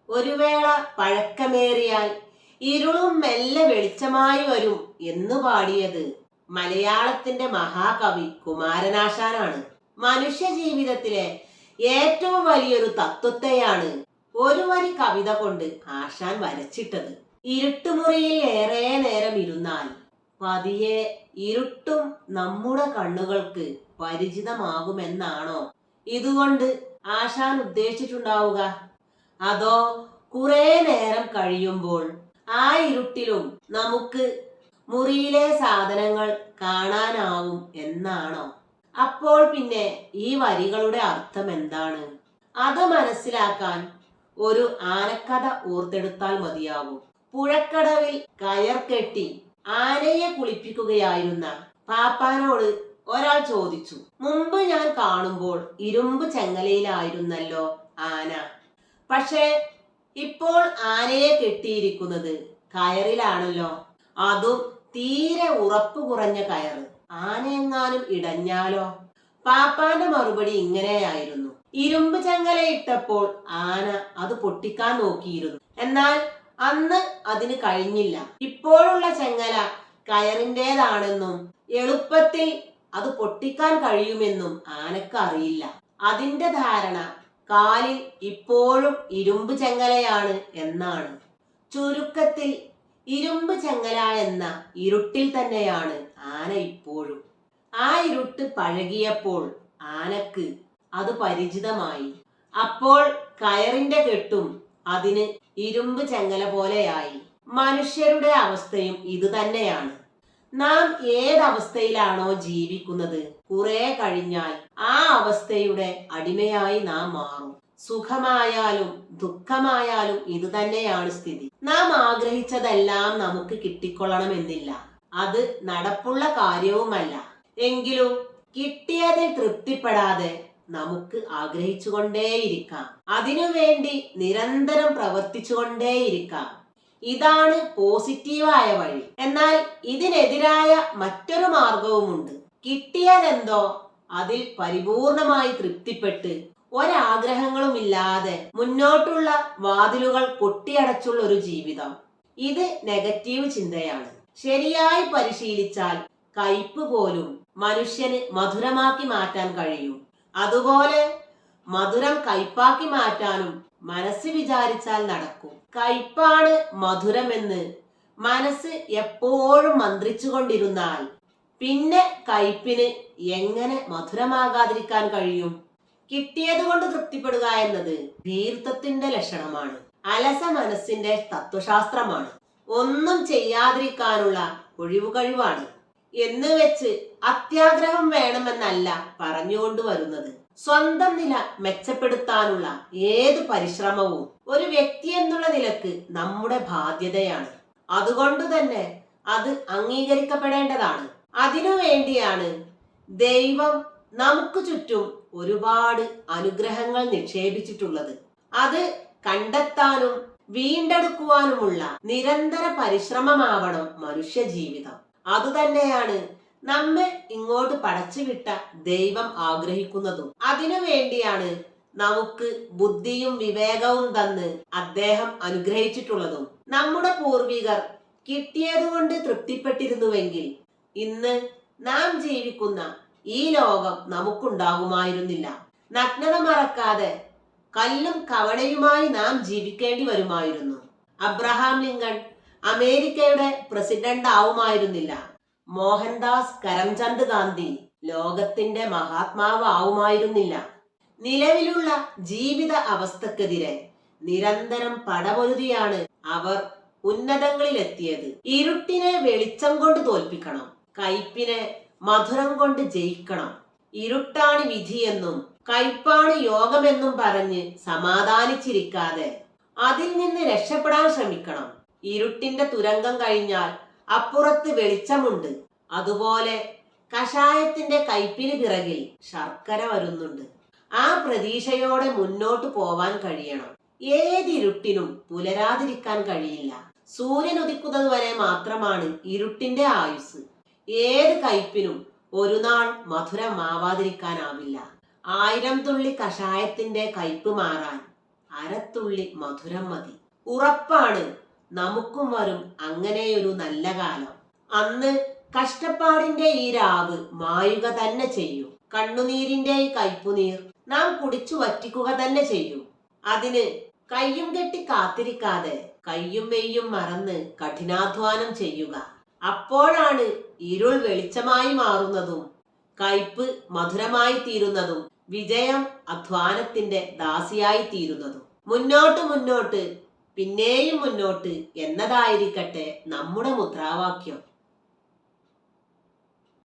ഒരു വേള പഴക്കമേറിയാൽ ഇരുളും മെല്ലെ വെളിച്ചമായി വരും എന്ന് പാടിയത് മലയാളത്തിന്റെ മഹാകവി കുമാരനാശാനാണ്. മനുഷ്യ ജീവിതത്തിലെ ഏറ്റവും വലിയൊരു തത്വത്തെയാണ് ഒരു വരി കവിത കൊണ്ട് ആശാൻ വരച്ചിട്ടത്. ഇരുട്ടുമുറിയിൽ ഏറെ നേരം ഇരുന്നാൽ പതിയെ ഇരുട്ടും നമ്മുടെ കണ്ണുകൾക്ക് പരിചിതമാകുമെന്നാണോ ഇതുകൊണ്ട് ആശാൻ ഉദ്ദേശിച്ചിട്ടുണ്ടാവുക? അതോ കുറെ നേരം കഴിയുമ്പോൾ ആ ഇരുട്ടിലും നമുക്ക് മുറിയിലെ സാധനങ്ങൾ കാണാനാവും എന്നാണോ? അപ്പോൾ പിന്നെ ഈ വരികളുടെ അർത്ഥം എന്താണ്? അത് മനസ്സിലാക്കാൻ ഒരു ആനക്കഥ ഓർത്തെടുത്താൽ മതിയാകും. പുഴക്കടവിൽ കയർ കെട്ടി ആനയെ കുളിപ്പിക്കുകയായിരുന്ന പാപ്പാനോട് ഒരാൾ ചോദിച്ചു, മുമ്പ് ഞാൻ കാണുമ്പോൾ ഇരുമ്പ് ചെങ്ങലയിലായിരുന്നല്ലോ ആന, പക്ഷേ ഇപ്പോൾ ആനയെ കെട്ടിയിരിക്കുന്നത് കയറിലാണല്ലോ, അതും തീരെ ഉറപ്പ് കുറഞ്ഞ കയർ. ആനയെങ്ങാനും ഇടഞ്ഞാലോ? പാപ്പാന്റെ മറുപടി ഇങ്ങനെയായിരുന്നു: ഇരുമ്പ് ചെങ്ങല ഇട്ടപ്പോൾ ആന അത് പൊട്ടിക്കാൻ നോക്കിയിരുന്നു, എന്നാൽ അന്ന് അതിന് കഴിഞ്ഞില്ല. ഇപ്പോഴുള്ള ചെങ്ങല കയറിൻ്റെതാണെന്നും എളുപ്പത്തിൽ അത് പൊട്ടിക്കാൻ കഴിയുമെന്നും ആനക്ക് അറിയില്ല. അതിന്റെ ധാരണ കാലിൽ ഇപ്പോഴും ഇരുമ്പ് ചെങ്ങലയാണ് എന്നാണ്. ചുരുക്കത്തിൽ ഇരുമ്പ് ചെങ്ങല എന്ന ഇരുട്ടിൽ തന്നെയാണ് ആന ഇപ്പോഴും. ആ ഇരുട്ട് പഴകിയപ്പോൾ ആനക്ക് അത് പരിചിതമായി. അപ്പോൾ കയറിന്റെ കെട്ടും അതിന് ഇരുമ്പ് ചെങ്ങല പോലെയായി. മനുഷ്യരുടെ അവസ്ഥയും ഇത് തന്നെയാണ്. നാം ഏതവസ്ഥയിലാണോ ജീവിക്കുന്നത്, കുറെ കഴിഞ്ഞാൽ ആ അവസ്ഥയുടെ അടിമയായി നാം മാറും. സുഖമായാലും ദുഃഖമായാലും ഇത് തന്നെയാണ് സ്ഥിതി. നാം ആഗ്രഹിച്ചതെല്ലാം നമുക്ക് കിട്ടിക്കൊള്ളണമെന്നില്ല, അത് നടപ്പുള്ള കാര്യവുമല്ല. എങ്കിലും കിട്ടിയതിൽ തൃപ്തിപ്പെടാതെ നമുക്ക് ആഗ്രഹിച്ചുകൊണ്ടേയിരിക്കാം, അതിനുവേണ്ടി നിരന്തരം പ്രവർത്തിച്ചുകൊണ്ടേയിരിക്കാം. ഇതാണ് പോസിറ്റീവായ വഴി. എന്നാൽ ഇതിനെതിരായ മറ്റൊരു മാർഗവുമുണ്ട്. കിട്ടിയതെന്തോ അതിൽ പരിപൂർണമായി തൃപ്തിപ്പെട്ട് ഒരാഗ്രഹങ്ങളുമില്ലാതെ മുന്നോട്ടുള്ള വാതിലുകൾ കൊട്ടിയടച്ചുള്ള ഒരു ജീവിതം. ഇത് നെഗറ്റീവ് ചിന്തയാണ്. ശരിയായി പരിശീലിച്ചാൽ കയ്പ് പോലും മനുഷ്യന് മധുരമാക്കി മാറ്റാൻ കഴിയും. അതുപോലെ മധുരം കയ്പാക്കി മാറ്റാനും മനസ്സ് വിചാരിച്ചാൽ നടക്കും. കയ്പാണ് മധുരമെന്ന് മനസ്സ് എപ്പോഴും മന്ത്രിച്ചുകൊണ്ടിരുന്നാൽ പിന്നെ കയ്പിന് എങ്ങനെ മധുരമാകാതിരിക്കാൻ കഴിയും? കിട്ടിയത് കൊണ്ട് തൃപ്തിപ്പെടുക എന്നത് ധീർത്തത്തിന്റെ ലക്ഷണമാണ്, അലസ മനസ്സിന്റെ തത്വശാസ്ത്രമാണ്, ഒന്നും ചെയ്യാതിരിക്കാനുള്ള ഒഴിവുകഴിവാണ്. എന്ന് വെച്ച് അത്യാഗ്രഹം വേണമെന്നല്ല പറഞ്ഞുകൊണ്ട് വരുന്നത്. സ്വന്തം നില മെച്ചപ്പെടുത്താനുള്ള ഏത് പരിശ്രമവും ഒരു വ്യക്തി എന്നുള്ള നിലക്ക് നമ്മുടെ ബാധ്യതയാണ്. അതുകൊണ്ട് തന്നെ അത് അംഗീകരിക്കപ്പെടേണ്ടതാണ്. അതിനുവേണ്ടിയാണ് ദൈവം നമുക്ക് ചുറ്റും ഒരുപാട് അനുഗ്രഹങ്ങൾ നിക്ഷേപിച്ചിട്ടുള്ളത്. അത് കണ്ടെത്താനും വീണ്ടെടുക്കുവാനുമുള്ള നിരന്തര പരിശ്രമമാവണം മനുഷ്യ ജീവിതം. അതുതന്നെയാണ് നമ്മെ ഇങ്ങോട്ട് പടച്ചുവിട്ട ദൈവം ആഗ്രഹിക്കുന്നതും. അതിനു വേണ്ടിയാണ് നമുക്ക് ബുദ്ധിയും വിവേകവും തന്ന് അദ്ദേഹം അനുഗ്രഹിച്ചിട്ടുള്ളതും. നമ്മുടെ പൂർവികർ കിട്ടിയതുകൊണ്ട് തൃപ്തിപ്പെട്ടിരുന്നുവെങ്കിൽ ഇന്ന് നാം ജീവിക്കുന്ന ഈ ലോകം നമുക്കുണ്ടാകുമായിരുന്നില്ല. നഗ്നത മറക്കാതെ കല്ലും കവണയുമായി നാം ജീവിക്കേണ്ടി വരുമായിരുന്നു. അബ്രഹാം ലിങ്കൺ അമേരിക്കയുടെ പ്രസിഡന്റ് ആവുമായിരുന്നില്ല. മോഹൻദാസ് കരംചന്ദ് ഗാന്ധി ലോകത്തിന്റെ മഹാത്മാവ് ആവുമായിരുന്നില്ല. നിലവിലുള്ള ജീവിത അവസ്ഥക്കെതിരെ നിരന്തരം പടപൊരുതിയാണ് അവർ ഉന്നതങ്ങളിലെത്തിയത്. ഇരുട്ടിനെ വെളിച്ചം കൊണ്ട് തോൽപ്പിക്കണം, കയ്പിനെ മധുരം കൊണ്ട് ജയിക്കണം. ഇരുട്ടാണ് വിധിയെന്നും കയ്പാണ് യോഗമെന്നും പറഞ്ഞ് സമാധാനിച്ചിരിക്കാതെ അതിൽ നിന്ന് രക്ഷപ്പെടാൻ ശ്രമിക്കണം. ഇരുട്ടിന്റെ തുരങ്കം കഴിഞ്ഞാൽ അപ്പുറത്ത് വെളിച്ചമുണ്ട്. അതുപോലെ കഷായത്തിന്റെ കയ്പിന് പിറകിൽ ശർക്കര വരുന്നുണ്ട്. ആ പ്രതീക്ഷയോടെ മുന്നോട്ട് പോവാൻ കഴിയണം. ഏതിരുട്ടിനും പുലരാതിരിക്കാൻ കഴിയില്ല. സൂര്യൻ ഉദിക്കുന്നത് വരെ മാത്രമാണ് ഇരുട്ടിന്റെ ആയുസ്. ഏത് കയ്പിനും ഒരു നാൾ മധുരമാവാതിരിക്കാനാവില്ല. 1000 തുള്ളി കഷായത്തിന്റെ കയ്പ് മാറാൻ അര മഴത്തുള്ളി മധുരം മതി. ഉറപ്പാണ് നമുക്കും വരും അങ്ങനെയൊരു നല്ല കാലം. അന്ന് കഷ്ടപ്പാടിന്റെ ഈ രാവ് മായുക തന്നെ ചെയ്യും. കണ്ണുനീരിന്റെ ഈ കയ്പുനീർ നാം കുടിച്ചു വറ്റിക്കുക തന്നെ ചെയ്യും. അതിന് കയ്യും കെട്ടി കാത്തിരിക്കാതെ കയ്യും മെയ്യും മറന്ന് കഠിനാധ്വാനം ചെയ്യുക. അപ്പോഴാണ് ഇരുൾ വെളിച്ചമായി മാറുന്നതും കയ്പ് മധുരമായി തീരുന്നതും വിജയം അധ്വാനത്തിന്റെ ദാസിയായി തീരുന്നതും. മുന്നോട്ട് മുന്നോട്ട് പിന്നെയും മുന്നോട്ട് എന്നതായിരിക്കട്ടെ നമ്മുടെ മുദ്രാവാക്യം.